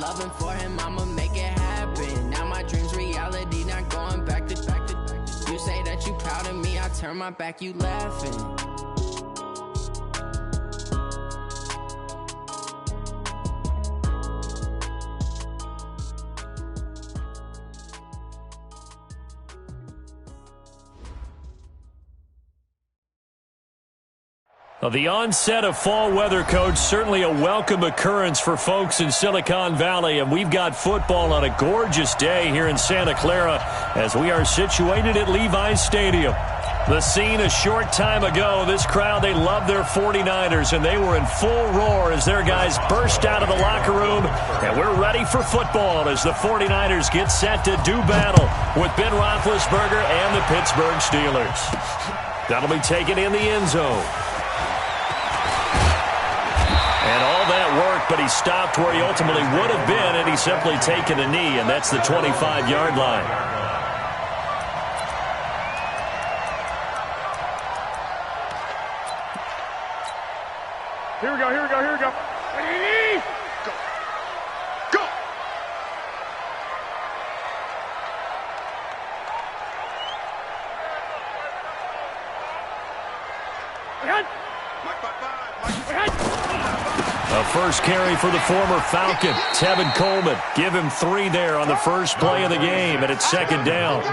loving for him, I'ma make it happen. Now my dreams reality, not going back to. You say that you proud of me, I turn my back, you laughing. The onset of fall weather, Coach, certainly a welcome occurrence for folks in Silicon Valley, and we've got football on a gorgeous day here in Santa Clara as we are situated at Levi's Stadium. The scene a short time ago, this crowd, they love their 49ers, and they were in full roar as their guys burst out of the locker room, and we're ready for football as the 49ers get set to do battle with Ben Roethlisberger and the Pittsburgh Steelers. That'll be taken in the end zone. And all that work, but he stopped where he ultimately would have been, and he's simply taken a knee, and that's the 25-yard line. Here we go, here we go, here we go. Ready? Go. Go. A first carry for the former Falcon, Tevin Coleman. Give him 3 there on the first play of the game, and it's second down.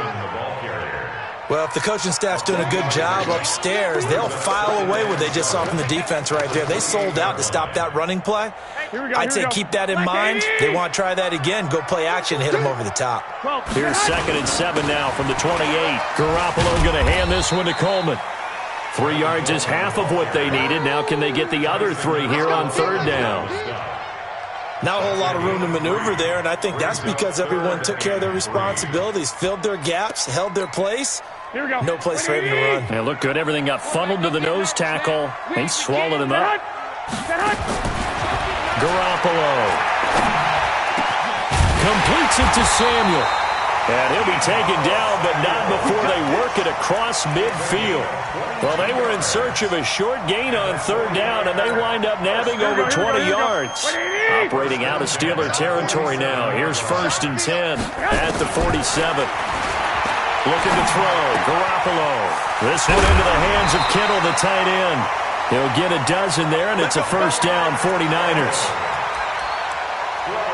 Well, if the coaching staff's doing a good job upstairs, they'll file away what they just saw from the defense right there. They sold out to stop that running play. I'd say keep that in mind. They want to try that again. Go play action, hit them over the top. Here's 2nd and 7 now from the 28. Garoppolo going to hand this one to Coleman. 3 yards is half of what they needed. Now can they get the other 3 here on third down? Not a whole lot of room to maneuver there, and I think that's because everyone took care of their responsibilities, filled their gaps, held their place. No place for him to run. They look good. Everything got funneled to the nose tackle. They swallowed him up. Garoppolo completes it to Samuel. And he'll be taken down, but not before they work it across midfield. Well, they were in search of a short gain on third down, and they wind up nabbing over 20 yards. Operating out of Steeler territory now. Here's 1st and 10 at the 47. Looking to throw. Garoppolo. This one into the hands of Kittle, the tight end. He'll get a dozen there, and it's a first down, 49ers.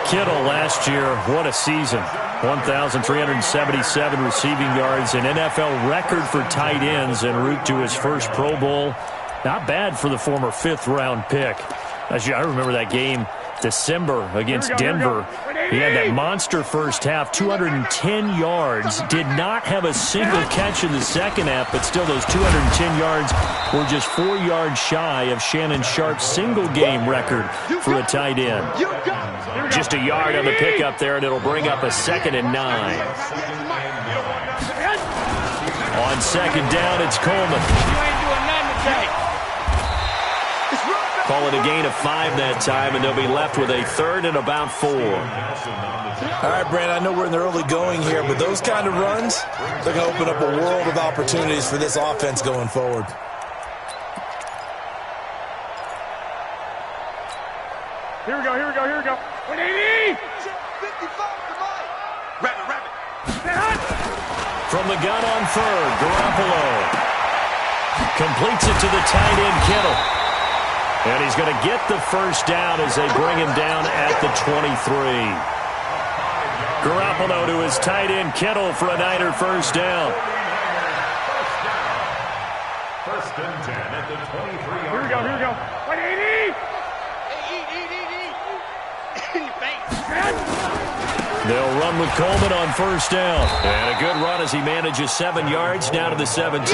Kittle last year, what a season. 1,377 receiving yards, an NFL record for tight ends en route to his first Pro Bowl. Not bad for the former 5th-round pick. I remember that game, December against Denver. He had that monster first half, 210 yards. Did not have a single catch in the second half, but still those 210 yards were just 4 yards shy of Shannon Sharp's single-game record for a tight end. Just a yard on the pickup there, and it'll bring up a 2nd and 9. On second down, it's Coleman. Call it a gain of 5 that time, and they'll be left with a 3rd and about 4. All right, Brand, I know we're in the early going here, but those kind of runs, they're going to open up a world of opportunities for this offense going forward. Here we go, here we go, here we go. 180! 55 to Mike. Rabbit. From the gun on 3rd, Garoppolo completes it to the tight end, Kittle. And he's going to get the first down as they bring him down at the 23. Garoppolo to his tight end, Kittle, for a Niner first down. 1st and 10 at the 23. Here we go, here we go. 180! They'll run with Coleman on first down. And a good run as he manages 7 yards down to the 17.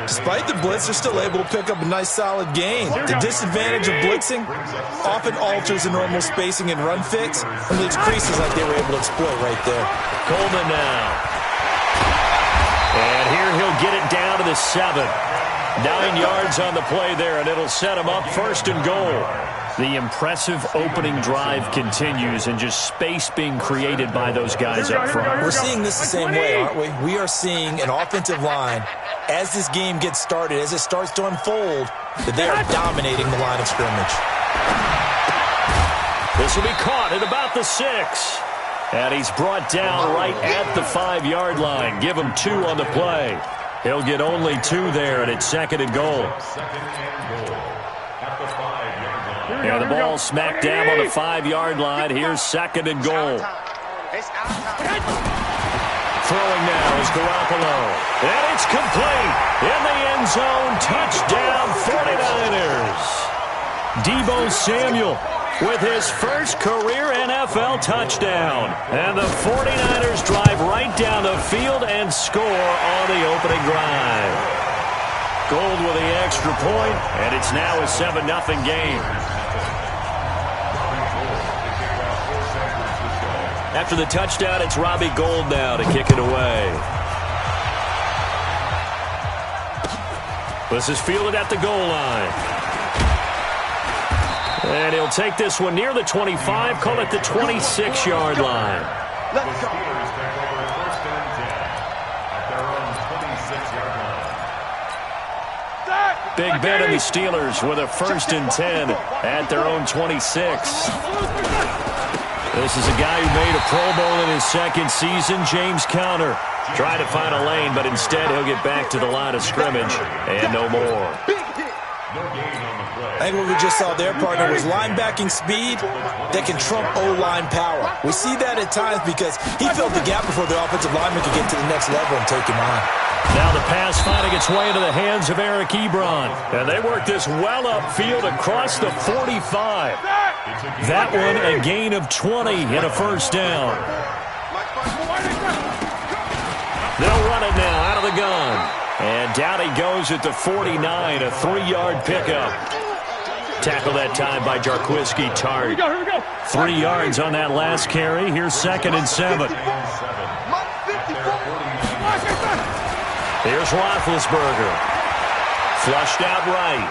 Despite the blitz, they're still able to pick up a nice, solid gain. The disadvantage of blitzing often alters the normal spacing and run fix, and leaves creases like they were able to exploit right there. Coleman now. And here he'll get it down to the 7. 9 yards on the play there, and it'll set him up 1st and goal. The impressive opening drive continues, and just space being created by those guys up front. We're seeing this the same way, aren't we? We are seeing an offensive line, as this game gets started, as it starts to unfold, that they are dominating the line of scrimmage. This will be caught at about the 6. And he's brought down right at the 5-yard line. Give him 2 on the play. He'll get only 2 there, and it's 2nd and goal. And the ball smack dab on the 5-yard line. Here's 2nd and goal. Throwing now is Garoppolo. And it's complete. In the end zone. Touchdown 49ers. Deebo Samuel with his first career NFL touchdown. And the 49ers drive right down the field and score on the opening drive. Gold with the extra point, and it's now a 7-0 game. After the touchdown, it's Robbie Gould now to kick it away. This is fielded at the goal line. And he'll take this one near the 25, call it the 26-yard line. Let's go. Big Ben and the Steelers with a 1st and 10 at their own 26. This is a guy who made a Pro Bowl in his 2nd season, James Conner. Tried to find a lane, but instead he'll get back to the line of scrimmage and no more. I think what we just saw there, partner, was linebacking speed that can trump O-line power. We see that at times because he filled the gap before the offensive lineman could get to the next level and take him on. Now the pass finding its way into the hands of Eric Ebron. And they work this well upfield across the 45. That one a gain of 20 and a 1st down. They'll run it now out of the gun. And down he goes at the 49, a 3-yard pickup. Tackled that time by Jarquiski Tart. 3 yards on that last carry. Here's 2nd and 7. Here's Roethlisberger. Flushed out right.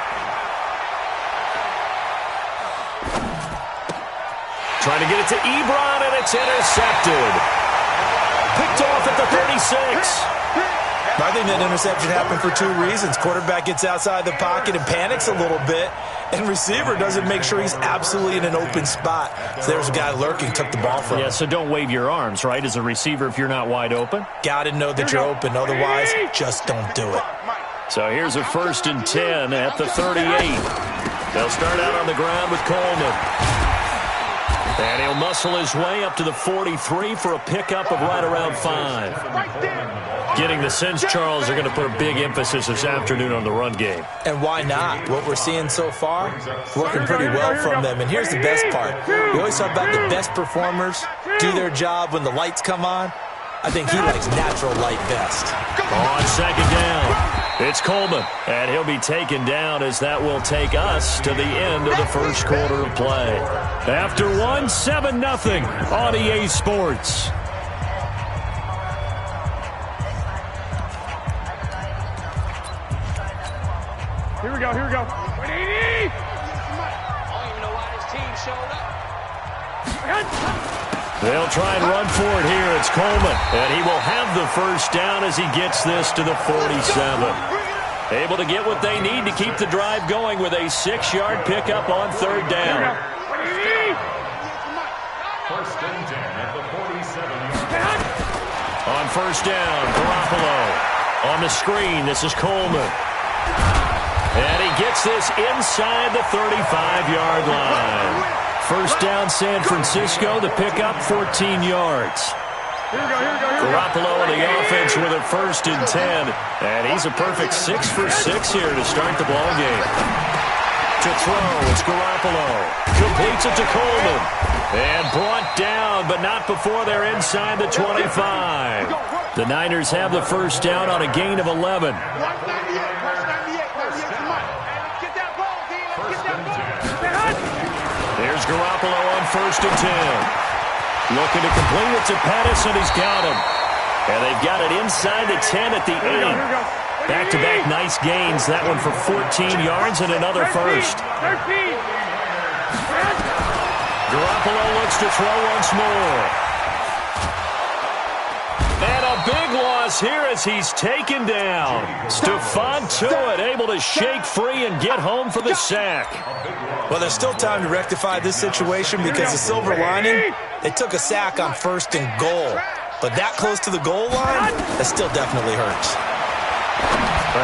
Trying to get it to Ebron, and it's intercepted. Picked off at the 36. I think that interception happened for 2 reasons. Quarterback gets outside the pocket and panics a little bit, and receiver doesn't make sure he's absolutely in an open spot. So there's a guy lurking, took the ball from him. Yeah, so don't wave your arms, right, as a receiver if you're not wide open? Got to know that you're open. Otherwise, just don't do it. So here's a 1st and 10 at the 38. They'll start out on the ground with Coleman. And he'll muscle his way up to the 43 for a pickup of right around 5. Getting the sense, Charles, they're going to put a big emphasis this afternoon on the run game. And why not? What we're seeing so far, working pretty well from them. And here's the best part. We always talk about the best performers do their job when the lights come on. I think he likes natural light best. On 2nd down, it's Coleman. And he'll be taken down as that will take us to the end of the 1st quarter of play. After 7-0 on EA Sports. Here we go, here we go. 180! I don't even know why this team showed up. They'll try and run for it here. It's Coleman. And he will have the 1st down as he gets this to the 47. Able to get what they need to keep the drive going with a 6-yard pickup on 3rd down. 1st and 10 at the 47-yard. On 1st down, Garoppolo. On the screen, this is Coleman. And he gets this inside the 35-yard line. 1st down, San Francisco. The pickup, 14 yards. Garoppolo and the offense with a 1st and 10. And he's a perfect 6 for 6 here to start the ballgame. To throw, it's Garoppolo. Completes it to Coleman. And brought down, but not before they're inside the 25. The Niners have the 1st down on a gain of 11. There's Garoppolo on 1st and 10. Looking to complete it to Pettis, and he's got him. And they've got it inside the 10 at the 8. Back-to-back nice gains. That one for 14 yards and another 1st. Garoppolo looks to throw once more. And a big loss here as he's taken down. Stephon Tuitt able to shake free and get home for the sack. Well, there's still time to rectify this situation because the silver lining, they took a sack on 1st and goal. But that close to the goal line, that still definitely hurts.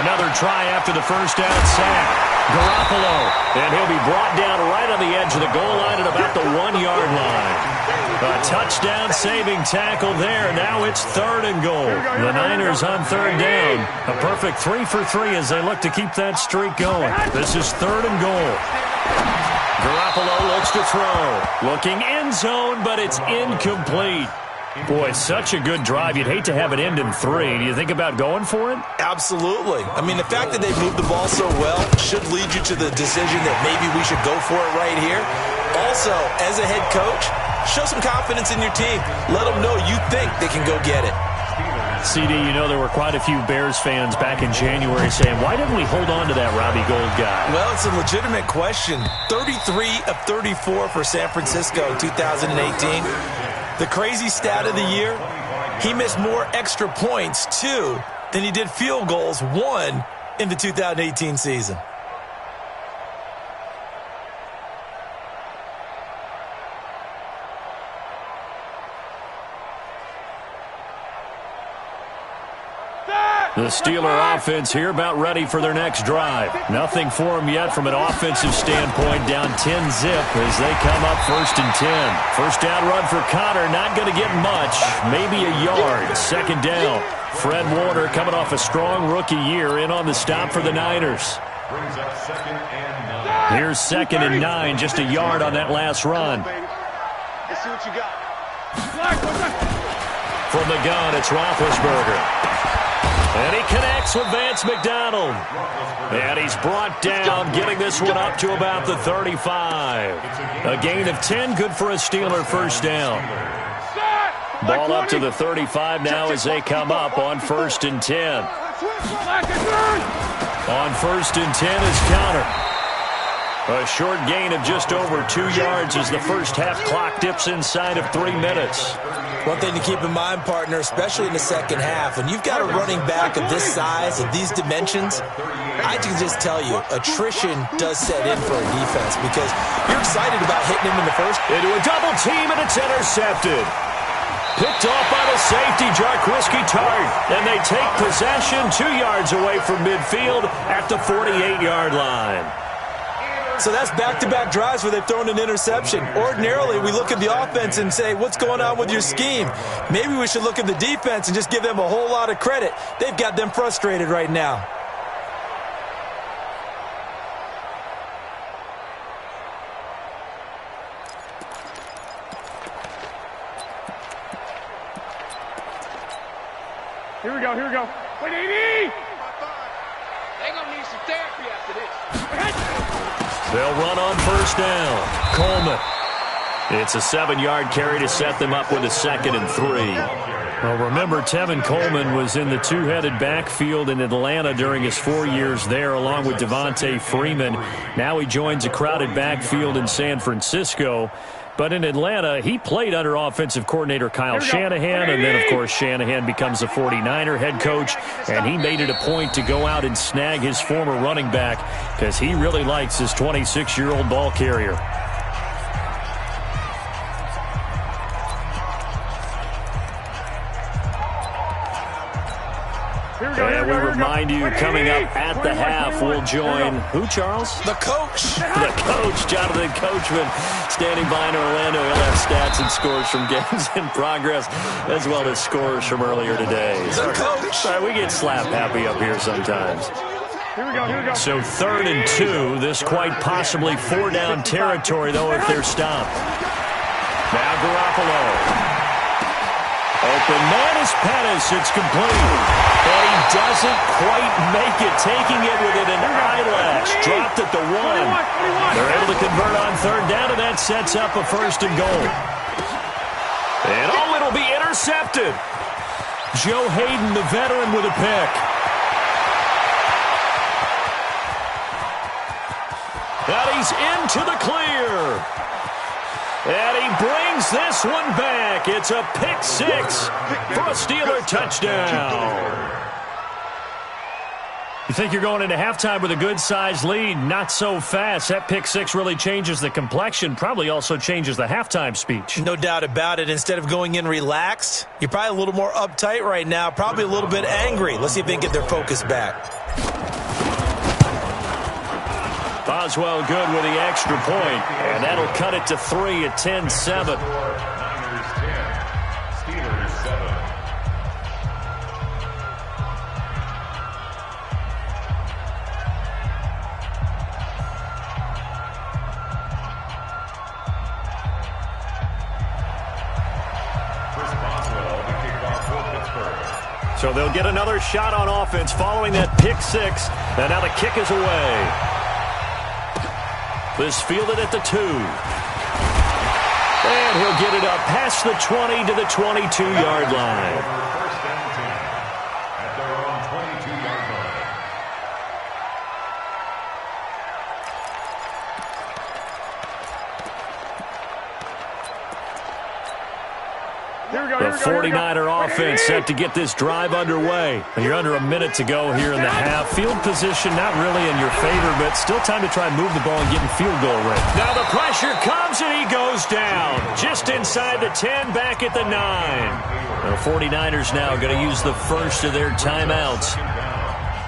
Another try after the first down sack. Garoppolo, and he'll be brought down right on the edge of the goal line at about the 1-yard line. A touchdown-saving tackle there. Now it's 3rd and goal. The Niners on 3rd down. A perfect 3 for 3 as they look to keep that streak going. This is 3rd and goal. Garoppolo looks to throw. Looking end zone, but it's incomplete. Boy, such a good drive. You'd hate to have it end in 3. Do you think about going for it? Absolutely. I mean, the fact that they moved the ball so well should lead you to the decision that maybe we should go for it right here. Also, as a head coach, show some confidence in your team. Let them know you think they can go get it. CD, you know there were quite a few Bears fans back in January saying, why didn't we hold on to that Robbie Gould guy? Well, it's a legitimate question. 33 of 34 for San Francisco in 2018. The crazy stat of the year, he missed more extra points, 2, than he did field goals, 1, in the 2018 season. The Steeler offense here about ready for their next drive. Nothing for them yet from an offensive standpoint, down 10-zip as they come up 1st and 10. First down run for Connor, not going to get much, maybe a yard. 2nd down. Fred Warner coming off a strong rookie year in on the stop for the Niners. Here's 2nd and 9, just a yard on that last run. Let's see what you got. From the gun, it's Roethlisberger. And he connects with Vance McDonald. And he's brought down, getting this one up to about the 35. A gain of 10, good for a Steeler first down. Ball up to the 35 now as they come up on 1st and 10. On 1st and 10 is Connor. A short gain of just over 2 yards as the first half clock dips inside of 3 minutes. One thing to keep in mind, partner, especially in the second half, when you've got a running back of this size, of these dimensions, I can just tell you, attrition does set in for a defense because you're excited about hitting him in the first. Into a double team, and it's intercepted. Picked off by the safety, Jarquiski Tart. And they take possession 2 yards away from midfield at the 48-yard line. So that's back-to-back drives where they've thrown an interception. Ordinarily, we look at the offense and say, what's going on with your scheme? Maybe we should look at the defense and just give them a whole lot of credit. They've got them frustrated right now. Here we go, here we go. Wait, 80! They're going to need some therapy after this. They'll run on first down. Coleman. It's a 7-yard carry to set them up with a 2nd and 3. Well, remember, Tevin Coleman was in the two-headed backfield in Atlanta during his 4 years there, along with Devontae Freeman. Now he joins a crowded backfield in San Francisco. But in Atlanta, he played under offensive coordinator Kyle Shanahan, and then, of course, Shanahan becomes a 49er head coach, and he made it a point to go out and snag his former running back because he really likes his 26-year-old ball carrier. And we remind you, coming up at the half, we'll join who, Charles? The coach. The coach, Jonathan Coachman, standing by in Orlando. He'll have stats and scores from games in progress, as well as scores from earlier today. The coach. Sorry, we get slap happy up here sometimes. Here we go, here we go. So 3rd and 2, this quite possibly 4-down territory, though, if they're stopped. Now Garoppolo. Open man is Pettis. It's complete. And he doesn't quite make it. Taking it within an eyelash. Dropped at the 1. They're able to convert on 3rd down, and that sets up a 1st and goal. And it'll be intercepted. Joe Hayden, the veteran, with a pick. And he's into the clear. And he brings this one back. It's a pick 6 for a Steeler touchdown. think you're going into halftime with a good-sized lead. Not so fast. That pick six really changes the complexion, probably also changes the halftime speech. No doubt about it. Instead of going in relaxed, you're probably a little more uptight right now, probably a little bit angry. Let's see if they can get their focus back. Boswell good with the extra point, and that'll cut it to 3 at 10-7. Niners 10, Steelers 7. So they'll get another shot on offense following that pick six. And now the kick is away. This fielded at the 2. And he'll get it up past the 20 to the 22-yard line. First and 10 at their own 22-yard line. The 49er offense set to get this drive underway. You're under a minute to go here in the half. Field position not really in your favor, but still time to try and move the ball and get in field goal range. Now the pressure comes and he goes down. Just inside the 10, back at the 9. The 49ers now going to use the first of their timeouts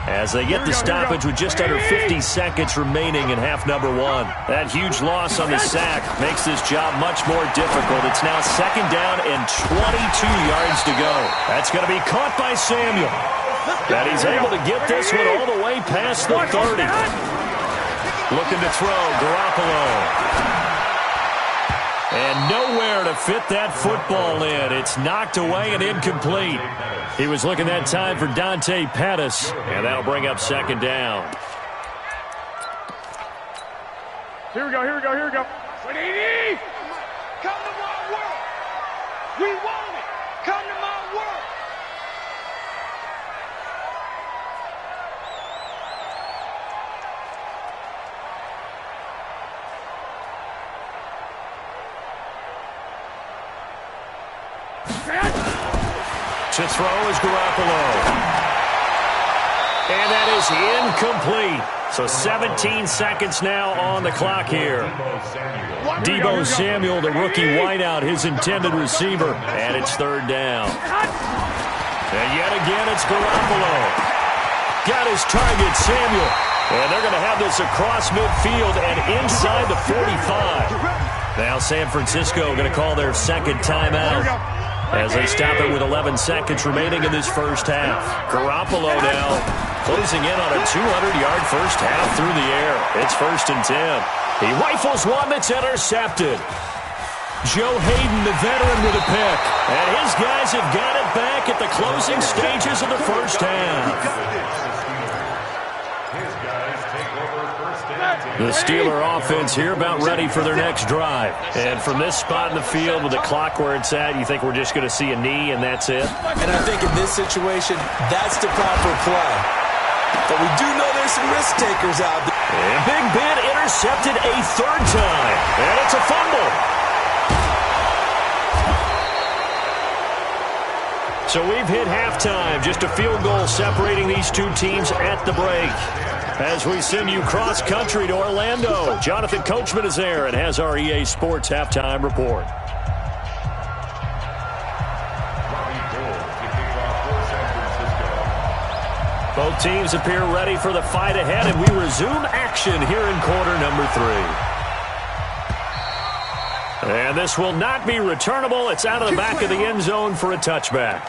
as they get the stoppage with just under 50 seconds remaining in half number 1. That huge loss on the sack makes this job much more difficult. It's now second down and 22 yards to go. That's going to be caught by Samuel. And he's able to get this one all the way past the 30. Looking to throw, Garoppolo. And nowhere to fit that football in. It's knocked away and incomplete. He was looking that time for Dante Pettis, and that'll bring up second down. Here we go, here we go, here we go. What AD? Come to my world. We want it. Come to my world. To throw is Garoppolo. And that is incomplete. So 17 seconds now on the clock here. Deebo Samuel, the rookie wideout, his intended receiver. And it's third down. And yet again, it's Garoppolo. Got his target, Samuel. And they're going to have this across midfield and inside the 45. Now San Francisco going to call their second timeout as they stop it with 11 seconds remaining in this first half. Garoppolo now closing in on a 200-yard first half through the air. It's first and 10. He rifles one that's intercepted. Joe Hayden, the veteran, with a pick. And his guys have got it back at the closing stages of the first half. The Steeler offense here about ready for their next drive. And from this spot in the field with the clock where it's at, you think we're just going to see a knee and that's it? And I think in this situation, that's the proper play. But we do know there's some risk takers out there. And Big Ben intercepted a third time. And it's a fumble. So we've hit halftime. Just a field goal separating these two teams at the break. As we send you cross-country to Orlando, Jonathan Coachman is there and has our EA Sports Halftime Report. Both teams appear ready for the fight ahead, and we resume action here in quarter number 3. And this will not be returnable. It's out of the back of the end zone for a touchback.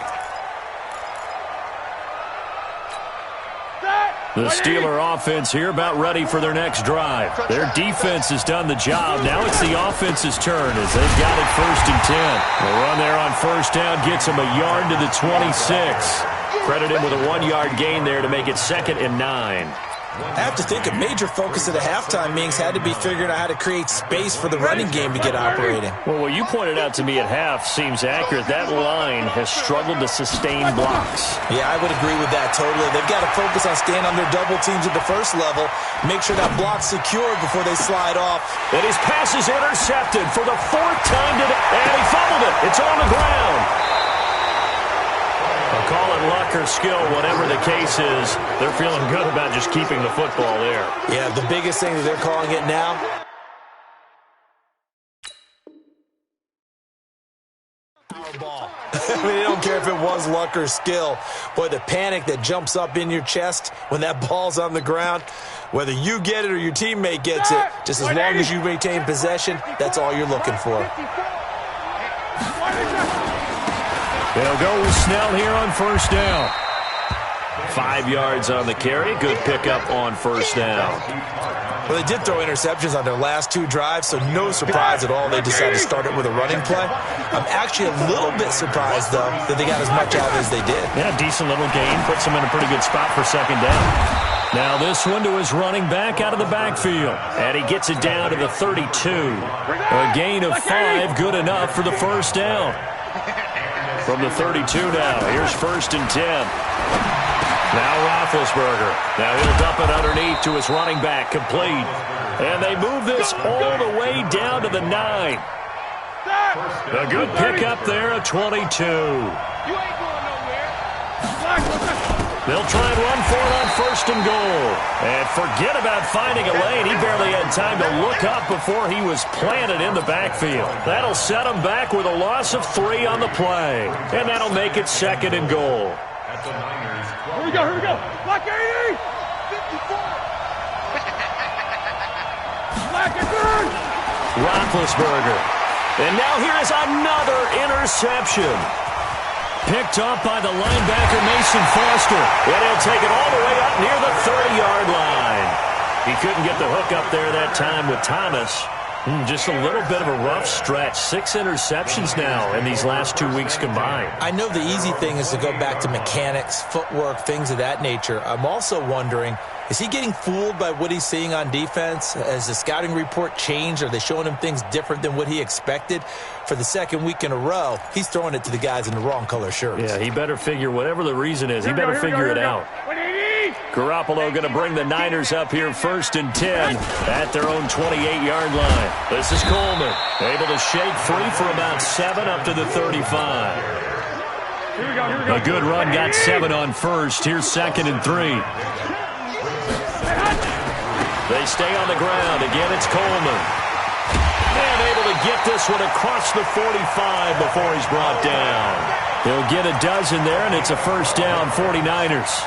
The Steeler offense here about ready for their next drive. Their defense has done the job. Now it's the offense's turn as they've got it first and 10. The run there on first down gets them a yard to the 26. Credit him with a 1-yard gain there to make it second and 9. I have to think a major focus of the halftime meetings had to be figuring out how to create space for the running game to get operating. Well, what you pointed out to me at half seems accurate. That line has struggled to sustain blocks. Yeah, I would agree with that totally. They've got to focus on staying on their double teams at the first level, make sure that block's secured before they slide off. And his pass is intercepted for the 4th time today. And he fumbled it. It's on the ground. I'll call it luck luck or skill, whatever the case is, they're feeling good about just keeping the football there. Yeah, the biggest thing that they're calling it now, ball. I mean, they don't care if it was luck or skill. Boy, the panic that jumps up in your chest when that ball's on the ground, whether you get it or your teammate gets it, just as long as you retain possession, that's all you're looking for. They'll go with Snell here on first down. 5 yards on the carry. Good pickup on first down. Well, they did throw interceptions on their last 2 drives, so no surprise at all they decided to start it with a running play. I'm actually a little bit surprised, though, that they got as much out as they did. Yeah, decent little gain. Puts them in a pretty good spot for second down. Now this one to his running back out of the backfield. And he gets it down to the 32. A gain of 5, good enough for the first down. From the 32 now, here's first and 10. Now Roethlisberger. Now he'll dump it underneath to his running back, complete. And they move this all the way down to the 9. A good pickup there at 22. They'll try and run for it on first and goal. And forget about finding a lane. He barely had time to look up before he was planted in the backfield. That'll set him back with a loss of 3 on the play. And that'll make it second and goal. Here we go, here we go. Black 80! 54! Black and burn! Roethlisberger. And now here is another interception. Picked up by the linebacker, Mason Foster. And he'll take it all the way up near the 30-yard line. He couldn't get the hook up there that time with Thomas. Just a little bit of a rough stretch. 6 interceptions now in these last 2 weeks combined. I know the easy thing is to go back to mechanics, footwork, things of that nature. I'm also wondering, is he getting fooled by what he's seeing on defense? Has the scouting report changed? Are they showing him things different than what he expected? For the second week in a row, he's throwing it to the guys in the wrong color shirts. Yeah, he better figure, whatever the reason is, he better figure it out. Garoppolo going to bring the Niners up here first and 10 at their own 28-yard line. This is Coleman, able to shake free for about 7 up to the 35. A good run, got 7 on first. Here's second and 3. They stay on the ground. Again, it's Coleman. And able to get this one across the 45 before he's brought down. He'll get a dozen there, and it's a first down, 49ers.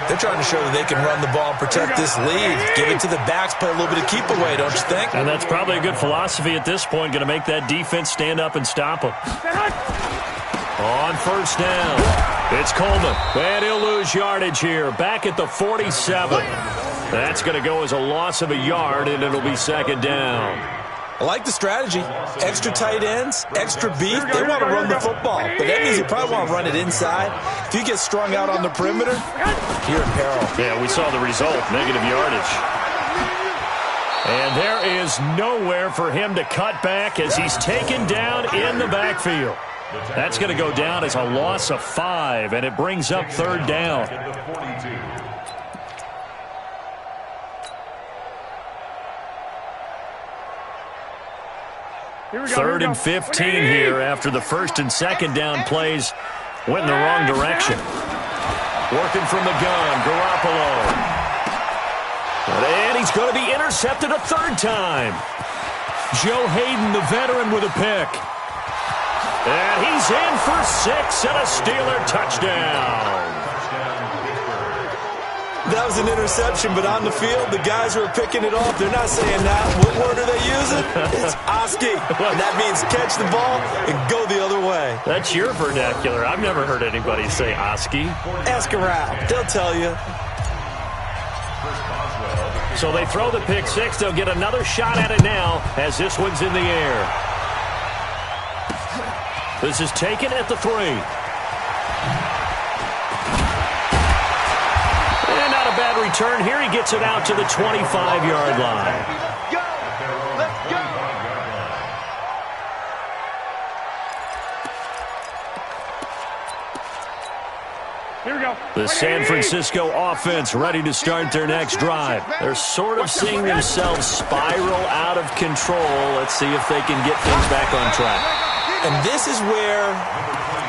They're trying to show that they can run the ball and protect this lead. Give it to the backs, play a little bit of keep away, don't you think? And that's probably a good philosophy at this point, going to make that defense stand up and stop them. On first down, it's Coleman. And he'll lose yardage here, back at the 47. That's going to go as a loss of a yard, and it'll be second down. I like the strategy. Extra tight ends, extra beef. They want to run the football, but that means you probably want to run it inside. If you get strung out on the perimeter, you're in peril. Yeah, we saw the result, negative yardage. And there is nowhere for him to cut back as he's taken down in the backfield. That's going to go down as a loss of 5, and it brings up third down. Third and 15 here after the first and second down plays went in the wrong direction. Working from the gun, Garoppolo. And he's going to be intercepted a third time. Joe Hayden, the veteran, with a pick. And he's in for 6 and a Steeler touchdown. That was an interception, but on the field, the guys who are picking it off, they're not saying that. What word are they using? It's Oski. And that means catch the ball and go the other way. That's your vernacular. I've never heard anybody say Oski. Ask around. They'll tell you. So they throw the pick 6. They'll get another shot at it now as this one's in the air. This is taken at the 3. Bad return here. He gets it out to the 25-yard line. Go! Let's go! Here we go. The San Francisco offense ready to start their next drive. They're sort of seeing themselves spiral out of control. Let's see if they can get things back on track. And this is where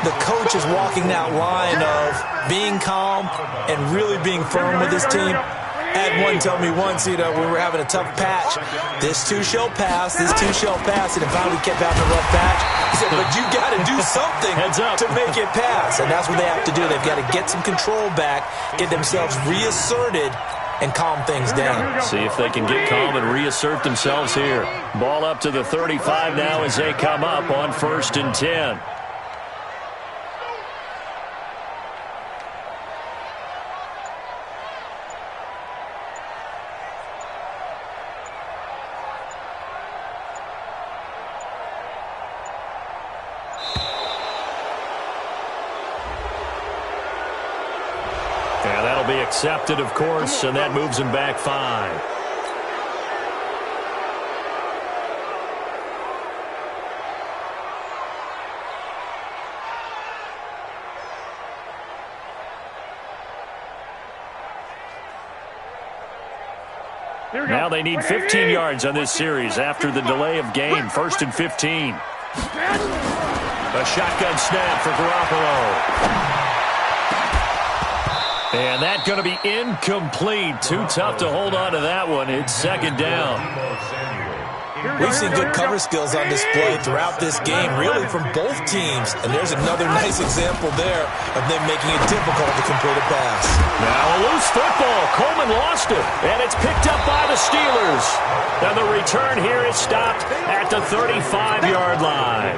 the coach is walking that line of being calm and really being firm with his team. I had one tell me once, we were having a tough patch. This too shall pass, this too shall pass. And if we kept having a rough patch, he said, but you got to do something to make it pass. And that's what they have to do. They've got to get some control back, get themselves reasserted, and calm things down. See if they can get calm and reassert themselves here. Ball up to the 35 now as they come up on 1st and 10. Accepted, of course, and that moves him back 5. Now they need 15 yards on this series after the delay of game. 1st and 15. A shotgun snap for Garoppolo. And that's going to be incomplete. Too tough to hold on to that one. It's 2nd down. We've seen good cover skills on display throughout this game, really from both teams. And there's another nice example there of them making it difficult to complete a pass. Now a loose football. Coleman lost it. And it's picked up by the Steelers. And the return here is stopped at the 35-yard line.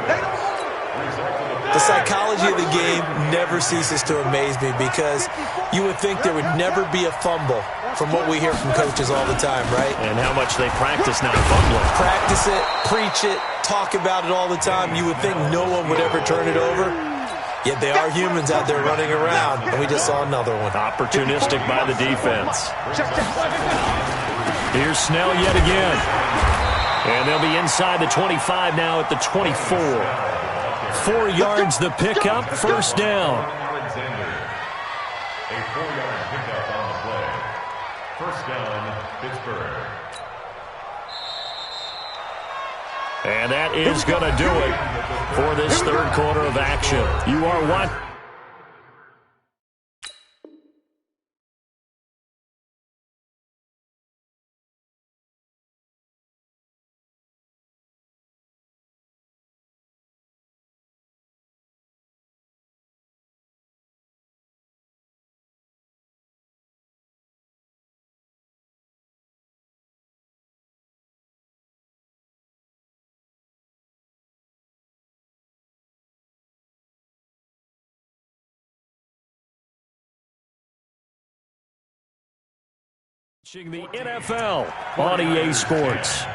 The psychology of the game never ceases to amaze me because you would think there would never be a fumble from what we hear from coaches all the time, right? And how much they practice not fumbling. Practice it, preach it, talk about it all the time. You would think no one would ever turn it over. Yet they are humans out there running around, and we just saw another one. Opportunistic by the defense. Here's Snell yet again. And they'll be inside the 25 now at the 24. 4 yards the pickup, 1st down. A 4-yard pickup on the play. 1st down, Pittsburgh. And that is going to do it for this 3rd quarter of action. You are what? The NFL on EA Sports.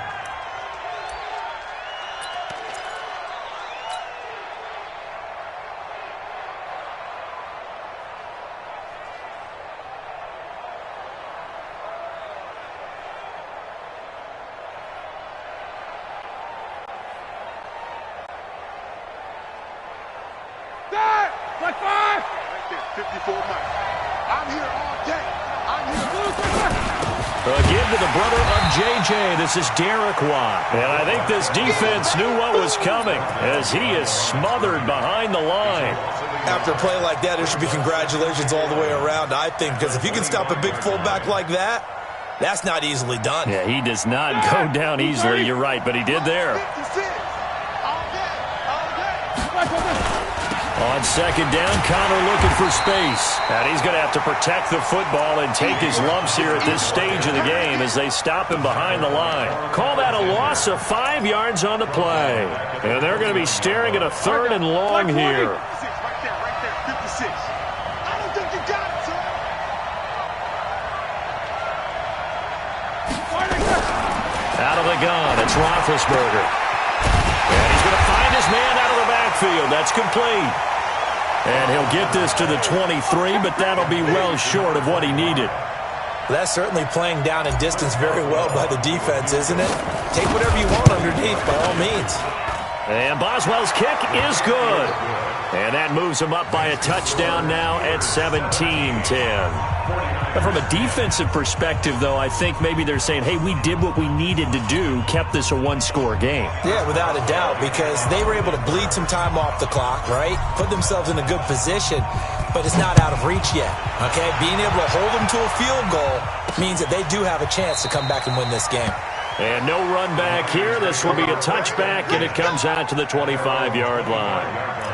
Like 5! Right there, 54 Mike. I'm here all day. I'm here. Give to the brother of J.J. This is Derek Watt. And I think this defense knew what was coming as he is smothered behind the line. After a play like that, there should be congratulations all the way around, I think, because if you can stop a big fullback like that, that's not easily done. Yeah, he does not go down easily. You're right, but he did there. On 2nd down, Connor looking for space. And he's going to have to protect the football and take his lumps here at this stage of the game as they stop him behind the line. Call that a loss of 5 yards on the play. And they're going to be staring at a 3rd and long here. Right there, 56. I don't think you got it, sir. Out of the gun, it's Roethlisberger. And he's going to find his man out of the backfield. That's complete. And he'll get this to the 23, but that'll be well short of what he needed. That's certainly playing down in distance very well by the defense, isn't it? Take whatever you want underneath, by all means. And Boswell's kick is good. And that moves him up by a touchdown now at 17-10. But from a defensive perspective, though, I think maybe they're saying, hey, we did what we needed to do, kept this a one-score game. Yeah, without a doubt, because they were able to bleed some time off the clock, right? Put themselves in a good position, but it's not out of reach yet, okay? Being able to hold them to a field goal means that they do have a chance to come back and win this game. And no run back here. This will be a touchback, and it comes out to the 25-yard line.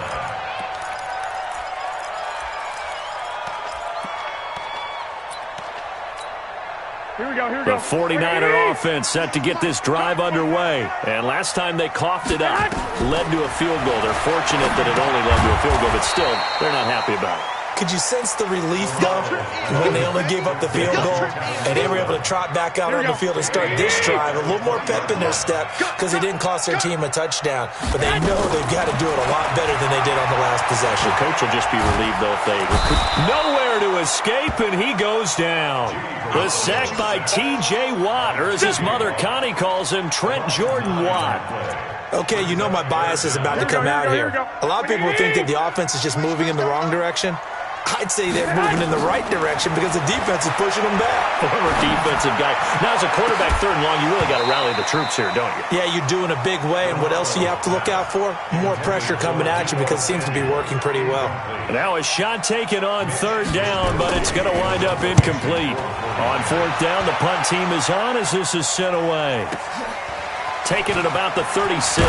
The 49er offense set to get this drive underway. And last time they coughed it up, led to a field goal. They're fortunate that it only led to a field goal, but still, they're not happy about it. Could you sense the relief, though, when they only gave up the field goal and they were able to trot back out on the field and start this drive? A little more pep in their step because it didn't cost their team a touchdown. But they know they've got to do it a lot better than they did on the last possession. The coach will just be relieved, though, if they nowhere to escape, and he goes down. The sack by T.J. Watt, or as his mother Connie calls him, Trent Jordan Watt. Okay, you know my bias is about to come out here. A lot of people think that the offense is just moving in the wrong direction. I'd say they're moving in the right direction because the defense is pushing them back. Former defensive guy. Now, as a quarterback, third and long, you really got to rally the troops here, don't you? Yeah, you do in a big way. And what else do you have to look out for? More pressure coming at you because it seems to be working pretty well. Now a shot taken on third down, but it's going to wind up incomplete. On fourth down, the punt team is on as this is sent away. Taking it about the 36.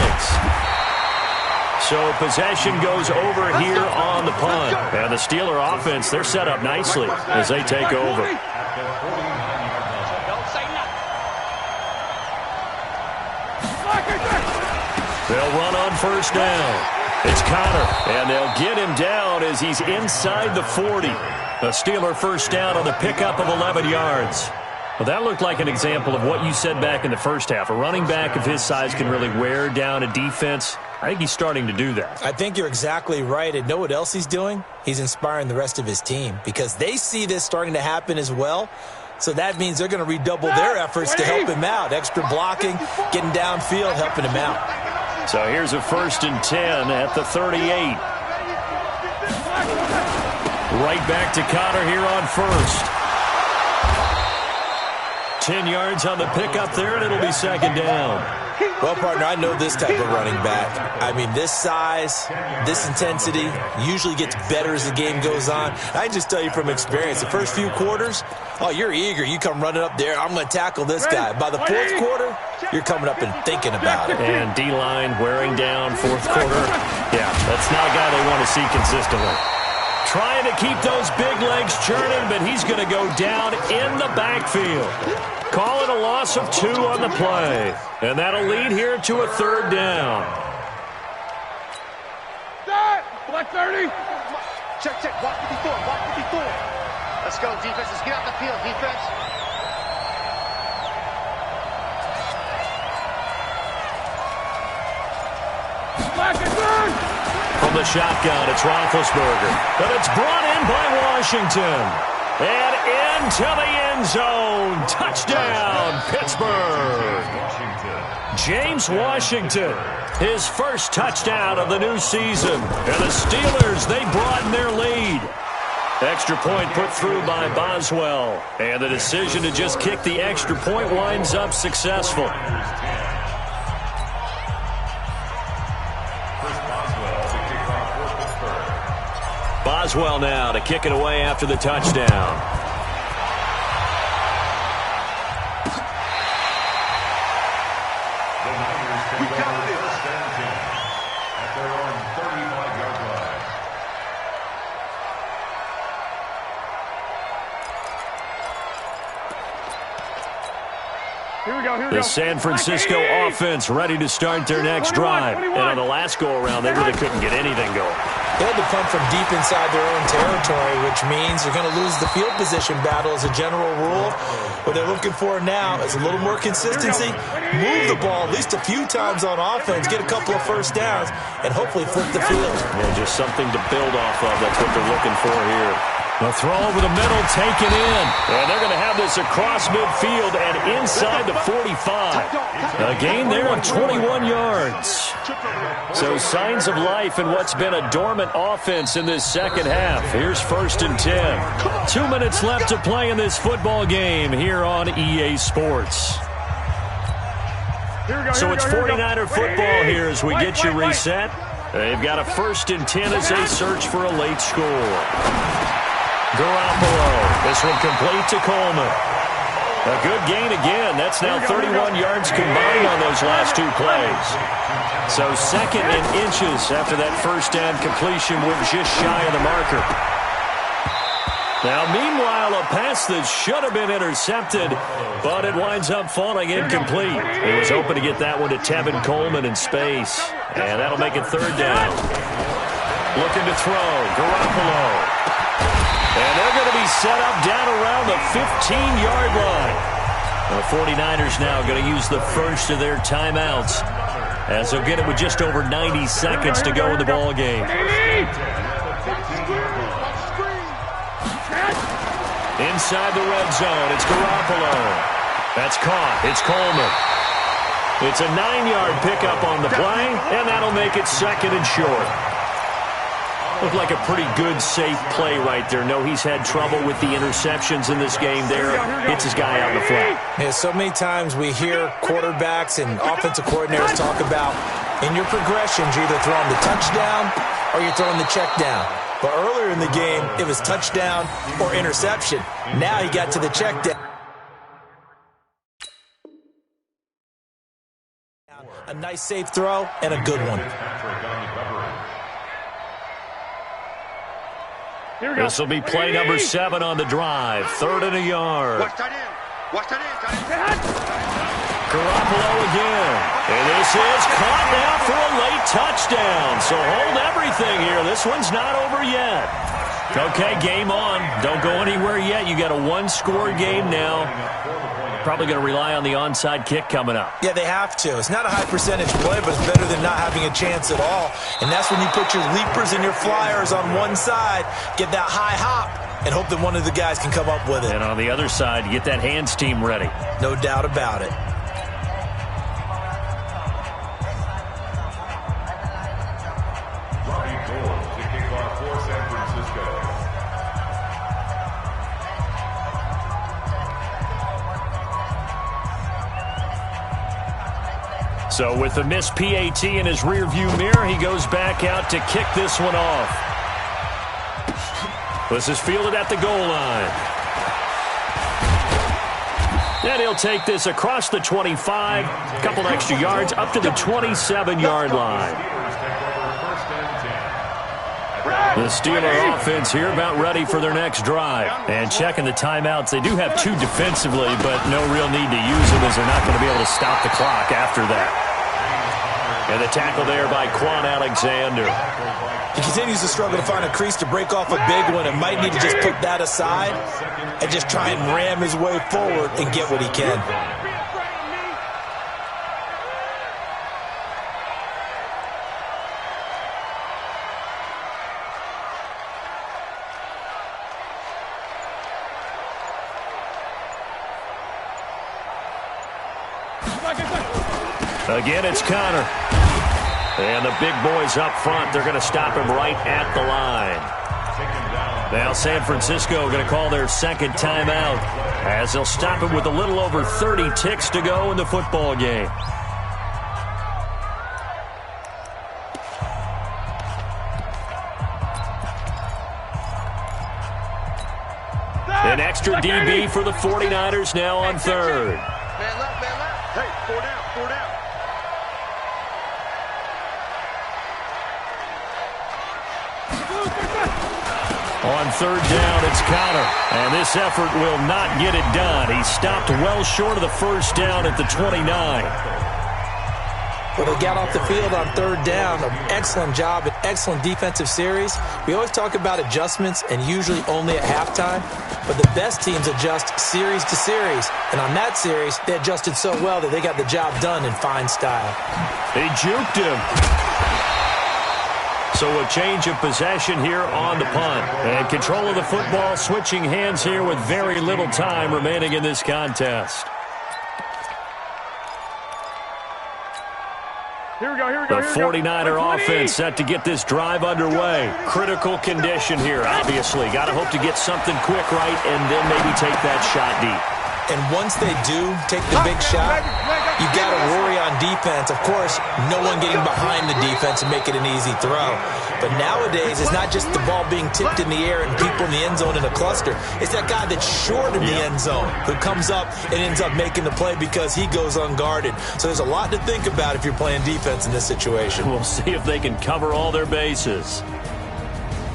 So possession goes over here on the punt. And the Steeler offense, they're set up nicely as they take over. They'll run on first down. It's Connor, and they'll get him down as he's inside the 40. A Steeler first down on the pickup of 11 yards. Well, that looked like an example of what you said back in the first half. A running back of his size can really wear down a defense. I think he's starting to do that. I think you're exactly right. And know what else he's doing? He's inspiring the rest of his team because they see this starting to happen as well. So that means they're going to redouble their efforts to help him out. Extra blocking, getting downfield, helping him out. So here's a 1st and 10 at the 38. Right back to Connor here on first. 10 yards on the pickup there, and it'll be second down. Well, partner, I know this type of running back. I mean, this size, this intensity usually gets better as the game goes on. I can just tell you from experience, the first few quarters, oh, you're eager. You come running up there, I'm going to tackle this guy. By the fourth quarter, you're coming up and thinking about it. And D-line wearing down fourth quarter. Yeah, that's not a guy they want to see consistently. Trying to keep those big legs churning, but he's going to go down in the backfield. Call it a loss of 2 on the play. And that'll lead here to a third down. Black 30. Check. Walk 54. Let's go, defense. Let's get out the field, defense. Black and burn. From the shotgun, it's Roethlisberger. But it's brought in by Washington. And into the end zone. Touchdown, Pittsburgh. James Washington, his first touchdown of the new season. And the Steelers, they broaden their lead. Extra point put through by Boswell. And the decision to just kick the extra point winds up successful. Boswell now to kick it away after the touchdown. The San Francisco offense ready to start their next drive. And on the last go-around, they really couldn't get anything going. They had to punt from deep inside their own territory, which means they're going to lose the field position battle as a general rule. What they're looking for now is a little more consistency, move the ball at least a few times on offense, get a couple of first downs, and hopefully flip the field. Yeah, just something to build off of. That's what they're looking for here. The throw over the middle, taken in. And they're going to have this across midfield and inside the 45. A gain there of 21 yards. So signs of life in what's been a dormant offense in this second half. Here's 1st and 10. 2 minutes left to play in this football game here on EA Sports. So it's 49er football here as we get you reset. They've got a 1st and 10 as they search for a late score. Garoppolo. This one complete to Coleman. A good gain again. That's now 31 yards combined on those last 2 plays. So 2nd and inches after that first down completion went just shy of the marker. Now, meanwhile, a pass that should have been intercepted, but it winds up falling incomplete. He was hoping to get that one to Tevin Coleman in space, and that'll make it 3rd down. Looking to throw, Garoppolo. And they're going to be set up down around the 15-yard line. The 49ers now going to use the first of their timeouts, as they'll get it with just over 90 seconds to go in the ball game. Inside the red zone, it's Garoppolo. That's caught. It's Coleman. It's a 9-yard pickup on the play, and that'll make it 2nd and short. Looked like a pretty good, safe play right there. No, he's had trouble with the interceptions in this game there. Hits his guy out in the flat. Yeah, so many times we hear quarterbacks and offensive coordinators talk about in your progressions, you're either throwing the touchdown or you're throwing the check down. But earlier in the game, it was touchdown or interception. Now he got to the check down. A nice safe throw and a good one. This will be play number 7 on the drive. 3rd and a yard. Garoppolo again. And this is caught now for a late touchdown. So hold everything here. This one's not over yet. Okay, game on. Don't go anywhere yet. You got a 1-score game now. Probably going to rely on the onside kick coming up. Yeah, they have to. It's not a high percentage play, but it's better than not having a chance at all. And that's when you put your leapers and your flyers on one side, get that high hop, and hope that one of the guys can come up with it. And on the other side, you get that hands team ready. No doubt about it. So with the missed PAT in his rearview mirror, he goes back out to kick this one off. This is fielded at the goal line. And he'll take this across the 25, a couple extra yards, up to the 27-yard line. The Steeler offense here about ready for their next drive. And checking the timeouts, they do have 2 defensively, but no real need to use them as they're not going to be able to stop the clock after that. And the tackle there by Quan Alexander. He continues to struggle to find a crease to break off a big one and might need to just put that aside and just try and ram his way forward and get what he can. Again, it's Connor. And the big boys up front, they're going to stop him right at the line. Now San Francisco going to call their 2nd timeout as they'll stop him with a little over 30 ticks to go in the football game. An extra DB for the 49ers now on 3rd. Man left, man left. Hey, 4 down, 4 down. On 3rd down, it's Connor. And this effort will not get it done. He stopped well short of the first down at the 29. Well, they got off the field on 3rd down. An excellent job, an excellent defensive series. We always talk about adjustments and usually only at halftime. But the best teams adjust series to series. And on that series, they adjusted so well that they got the job done in fine style. They juked him. So a change of possession here on the punt. And control of the football switching hands here with very little time remaining in this contest. Here we go, here we The go. 49er offense set to get this drive underway. Critical condition here, obviously. Got to hope to get something quick right and then maybe take that shot deep. And once they do take the big shot, you got to worry on defense. Of course, no one getting behind the defense and make it an easy throw. But nowadays, it's not just the ball being tipped in the air and people in the end zone in a cluster. It's that guy that's short of the end zone who comes up and ends up making the play because he goes unguarded. So there's a lot to think about if you're playing defense in this situation. We'll see if they can cover all their bases.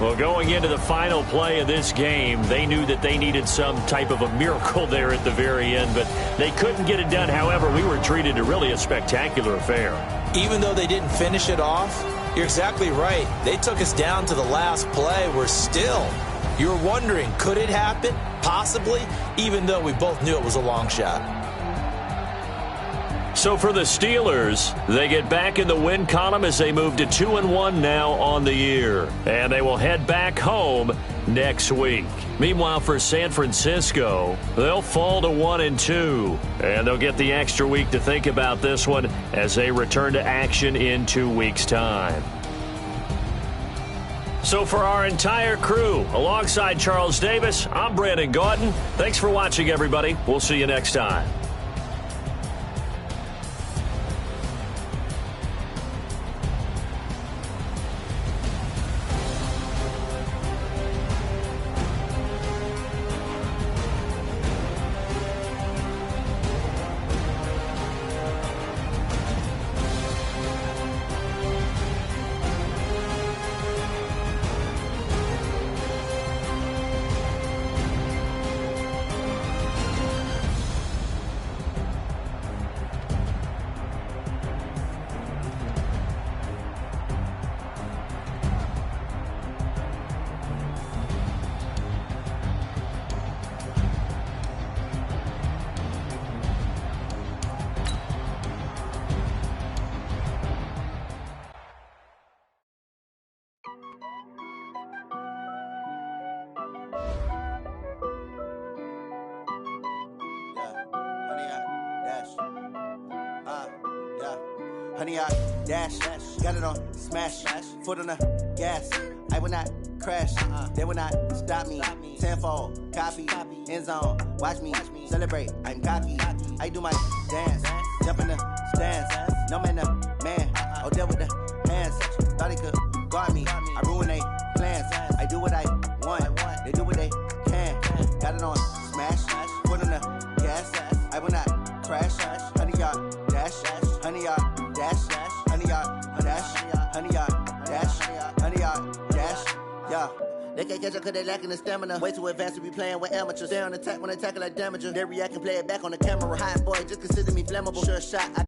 Well, going into the final play of this game, they knew that they needed some type of a miracle there at the very end, but they couldn't get it done. However, we were treated to really a spectacular affair. Even though they didn't finish it off, you're exactly right. They took us down to the last play. We're still, you were wondering, could it happen? Possibly, even though we both knew it was a long shot. So for the Steelers, they get back in the win column as they move to 2-1 now on the year. And they will head back home next week. Meanwhile, for San Francisco, they'll fall to 1-2. And they'll get the extra week to think about this one as they return to action in 2 weeks' time. So for our entire crew, alongside Charles Davis, I'm Brandon Gaudin. Thanks for watching, everybody. We'll see you next time. Honey, I dash, got it on smash, foot on the gas. I will not crash, they will not stop me. Tenfold, copy, end zone, watch me celebrate. I'm cocky, I do my dance, jump in the stands. No man, the man, oh, deal with the hands. Thought he could guard me, I ruin they plans. I do what I want, they do what they can. Got it on smash, foot on the gas. I will not crash, honey, y'all dash, honey, y'all dash, honey, y'all dash, honey, y'all dash, honey, y'all dash, yeah. They can't catch up cause they lacking the stamina. Way too advanced to be playing with amateurs. Stay on attack when they tackle like damager. They react and play it back on the camera. Hot boy, just consider me flammable. Sure shot, I